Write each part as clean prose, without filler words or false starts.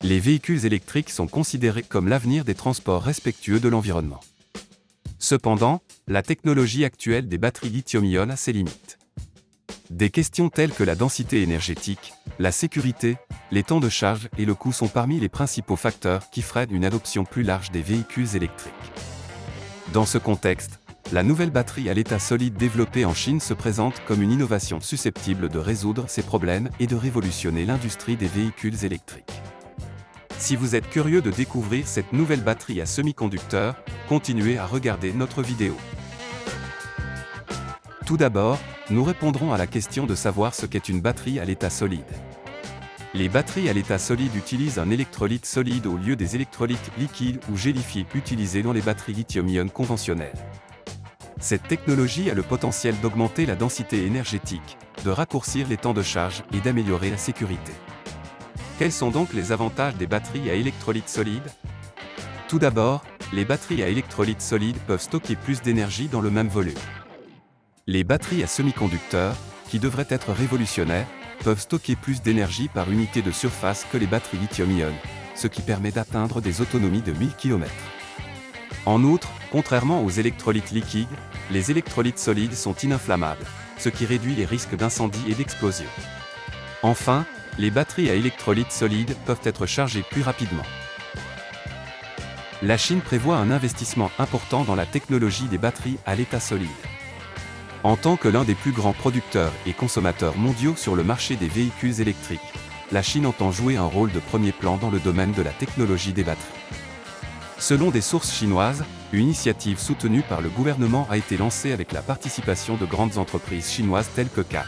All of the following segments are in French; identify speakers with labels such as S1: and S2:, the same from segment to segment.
S1: Les véhicules électriques sont considérés comme l'avenir des transports respectueux de l'environnement. Cependant, la technologie actuelle des batteries lithium-ion a ses limites. Des questions telles que la densité énergétique, la sécurité, les temps de charge et le coût sont parmi les principaux facteurs qui freinent une adoption plus large des véhicules électriques. Dans ce contexte, la nouvelle batterie à l'état solide développée en Chine se présente comme une innovation susceptible de résoudre ces problèmes et de révolutionner l'industrie des véhicules électriques. Si vous êtes curieux de découvrir cette nouvelle batterie à semi-conducteurs, continuez à regarder notre vidéo. Tout d'abord, nous répondrons à la question de savoir ce qu'est une batterie à l'état solide. Les batteries à l'état solide utilisent un électrolyte solide au lieu des électrolytes liquides ou gélifiés utilisés dans les batteries lithium-ion conventionnelles. Cette technologie a le potentiel d'augmenter la densité énergétique, de raccourcir les temps de charge et d'améliorer la sécurité. Quels sont donc les avantages des batteries à électrolyte solide ? Tout d'abord, les batteries à électrolyte solide peuvent stocker plus d'énergie dans le même volume. Les batteries à semi-conducteurs, qui devraient être révolutionnaires, peuvent stocker plus d'énergie par unité de surface que les batteries lithium-ion, ce qui permet d'atteindre des autonomies de 1000 km. En outre, contrairement aux électrolytes liquides, les électrolytes solides sont ininflammables, ce qui réduit les risques d'incendie et d'explosion. Enfin, les batteries à électrolyte solide peuvent être chargées plus rapidement. La Chine prévoit un investissement important dans la technologie des batteries à l'état solide. En tant que l'un des plus grands producteurs et consommateurs mondiaux sur le marché des véhicules électriques, la Chine entend jouer un rôle de premier plan dans le domaine de la technologie des batteries. Selon des sources chinoises, une initiative soutenue par le gouvernement a été lancée avec la participation de grandes entreprises chinoises telles que CAT,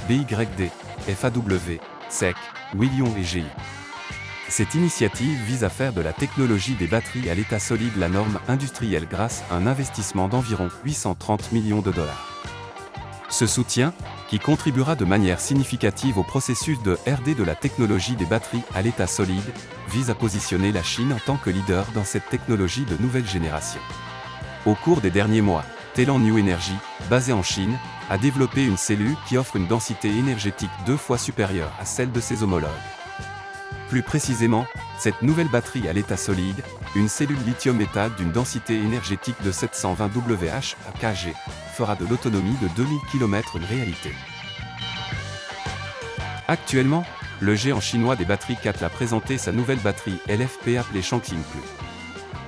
S1: BYD, FAW, SEC, Wilion et GE. Cette initiative vise à faire de la technologie des batteries à l'état solide la norme industrielle grâce à un investissement d'environ 830 millions de dollars. Ce soutien, qui contribuera de manière significative au processus de R&D de la technologie des batteries à l'état solide, vise à positionner la Chine en tant que leader dans cette technologie de nouvelle génération. Au cours des derniers mois, Telan New Energy, basé en Chine, a développé une cellule qui offre une densité énergétique 2 fois supérieure à celle de ses homologues. Plus précisément, cette nouvelle batterie à l'état solide, une cellule lithium-métal d'une densité énergétique de 720 Wh/kg, fera de l'autonomie de 2000 km une réalité. Actuellement, le géant chinois des batteries CAT a présenté sa nouvelle batterie LFP appelée Changqing Plus.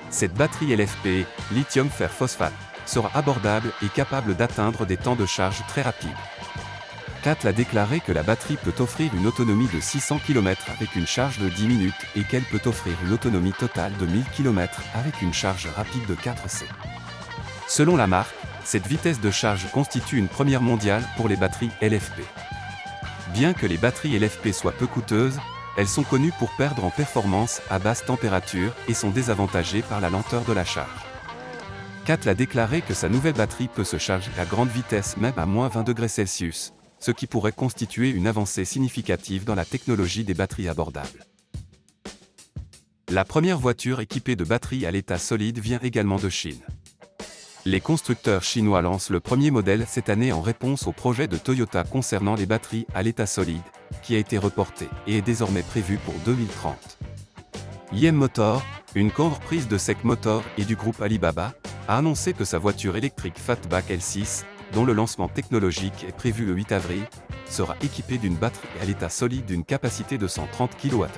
S1: Cette batterie LFP, lithium fer phosphate, sera abordable et capable d'atteindre des temps de charge très rapides. CAT a déclaré que la batterie peut offrir une autonomie de 600 km avec une charge de 10 minutes et qu'elle peut offrir une autonomie totale de 1000 km avec une charge rapide de 4C. Selon la marque, cette vitesse de charge constitue une première mondiale pour les batteries LFP. Bien que les batteries LFP soient peu coûteuses, elles sont connues pour perdre en performance à basse température et sont désavantagées par la lenteur de la charge. CAT a déclaré que sa nouvelle batterie peut se charger à grande vitesse même à -20 degrés Celsius, ce qui pourrait constituer une avancée significative dans la technologie des batteries abordables. La première voiture équipée de batteries à l'état solide vient également de Chine. Les constructeurs chinois lancent le premier modèle cette année en réponse au projet de Toyota concernant les batteries à l'état solide, qui a été reporté et est désormais prévu pour 2030. YM Motor, une coentreprise de SEC Motor et du groupe Alibaba, a annoncé que sa voiture électrique Fatback L6, dont le lancement technologique est prévu le 8 avril, sera équipée d'une batterie à l'état solide d'une capacité de 130 kWh.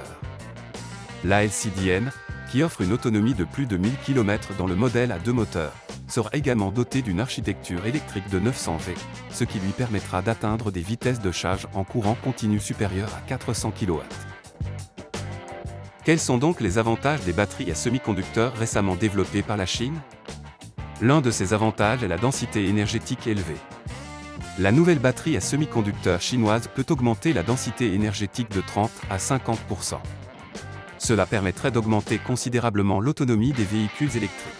S1: La LCDN, qui offre une autonomie de plus de 1000 km dans le modèle à 2 moteurs, sera également dotée d'une architecture électrique de 900 V, ce qui lui permettra d'atteindre des vitesses de charge en courant continu supérieures à 400 kW. Quels sont donc les avantages des batteries à semi-conducteurs récemment développées par la Chine ? L'un de ces avantages est la densité énergétique élevée. La nouvelle batterie à semi-conducteurs chinoise peut augmenter la densité énergétique de 30 à 50%. Cela permettrait d'augmenter considérablement l'autonomie des véhicules électriques.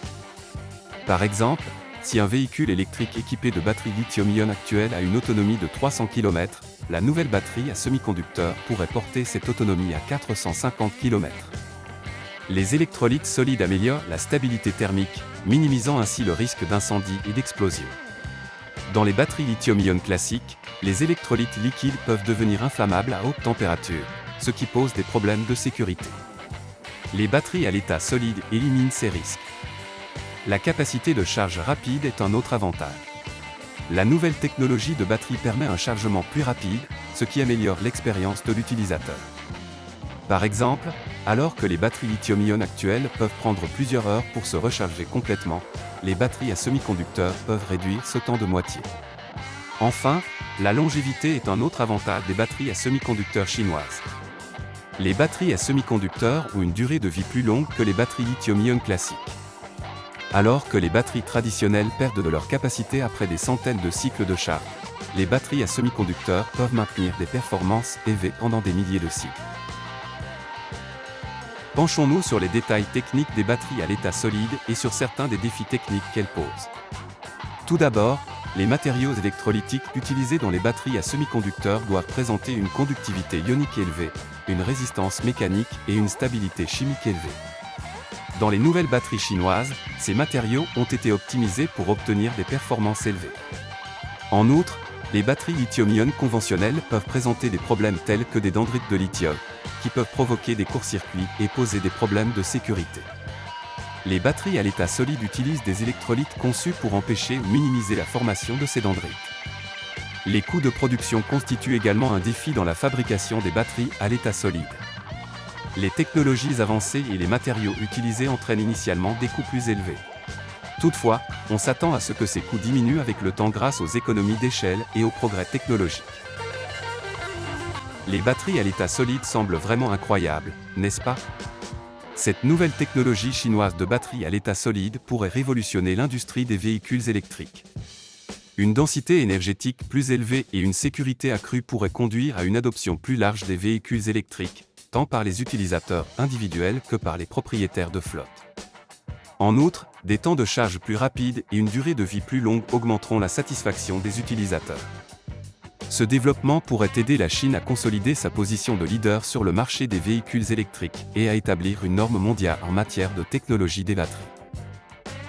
S1: Par exemple, si un véhicule électrique équipé de batterie lithium-ion actuelle a une autonomie de 300 km, la nouvelle batterie à semi-conducteurs pourrait porter cette autonomie à 450 km. Les électrolytes solides améliorent la stabilité thermique, minimisant ainsi le risque d'incendie et d'explosion. Dans les batteries lithium-ion classiques, les électrolytes liquides peuvent devenir inflammables à haute température, ce qui pose des problèmes de sécurité. Les batteries à l'état solide éliminent ces risques. La capacité de charge rapide est un autre avantage. La nouvelle technologie de batterie permet un chargement plus rapide, ce qui améliore l'expérience de l'utilisateur. Par exemple, alors que les batteries lithium-ion actuelles peuvent prendre plusieurs heures pour se recharger complètement, les batteries à semi-conducteurs peuvent réduire ce temps de moitié. Enfin, la longévité est un autre avantage des batteries à semi-conducteurs chinoises. Les batteries à semi-conducteurs ont une durée de vie plus longue que les batteries lithium-ion classiques. Alors que les batteries traditionnelles perdent de leur capacité après des centaines de cycles de charge, les batteries à semi-conducteurs peuvent maintenir des performances élevées pendant des milliers de cycles. Penchons-nous sur les détails techniques des batteries à l'état solide et sur certains des défis techniques qu'elles posent. Tout d'abord, les matériaux électrolytiques utilisés dans les batteries à semi-conducteurs doivent présenter une conductivité ionique élevée, une résistance mécanique et une stabilité chimique élevée. Dans les nouvelles batteries chinoises, ces matériaux ont été optimisés pour obtenir des performances élevées. En outre, les batteries lithium-ion conventionnelles peuvent présenter des problèmes tels que des dendrites de lithium, qui peuvent provoquer des courts-circuits et poser des problèmes de sécurité. Les batteries à l'état solide utilisent des électrolytes conçus pour empêcher ou minimiser la formation de ces dendrites. Les coûts de production constituent également un défi dans la fabrication des batteries à l'état solide. Les technologies avancées et les matériaux utilisés entraînent initialement des coûts plus élevés. Toutefois, on s'attend à ce que ces coûts diminuent avec le temps grâce aux économies d'échelle et aux progrès technologiques. Les batteries à l'état solide semblent vraiment incroyables, n'est-ce pas? Cette nouvelle technologie chinoise de batterie à l'état solide pourrait révolutionner l'industrie des véhicules électriques. Une densité énergétique plus élevée et une sécurité accrue pourraient conduire à une adoption plus large des véhicules électriques, tant par les utilisateurs individuels que par les propriétaires de flotte. En outre, des temps de charge plus rapides et une durée de vie plus longue augmenteront la satisfaction des utilisateurs. Ce développement pourrait aider la Chine à consolider sa position de leader sur le marché des véhicules électriques et à établir une norme mondiale en matière de technologie des batteries.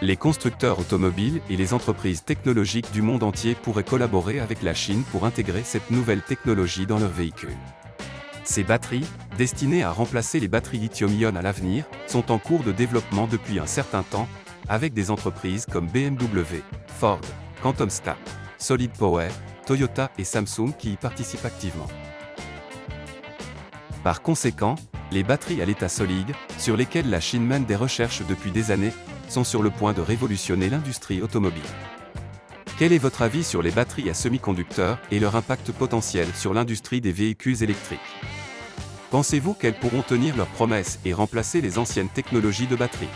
S1: Les constructeurs automobiles et les entreprises technologiques du monde entier pourraient collaborer avec la Chine pour intégrer cette nouvelle technologie dans leurs véhicules. Ces batteries, destinées à remplacer les batteries lithium-ion à l'avenir, sont en cours de développement depuis un certain temps, avec des entreprises comme BMW, Ford, QuantumScape, Solid Power, Toyota et Samsung qui y participent activement. Par conséquent, les batteries à l'état solide, sur lesquelles la Chine mène des recherches depuis des années, sont sur le point de révolutionner l'industrie automobile. Quel est votre avis sur les batteries à semi-conducteurs et leur impact potentiel sur l'industrie des véhicules électriques? Pensez-vous qu'elles pourront tenir leurs promesses et remplacer les anciennes technologies de batterie?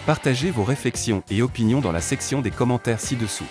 S1: Partagez vos réflexions et opinions dans la section des commentaires ci-dessous.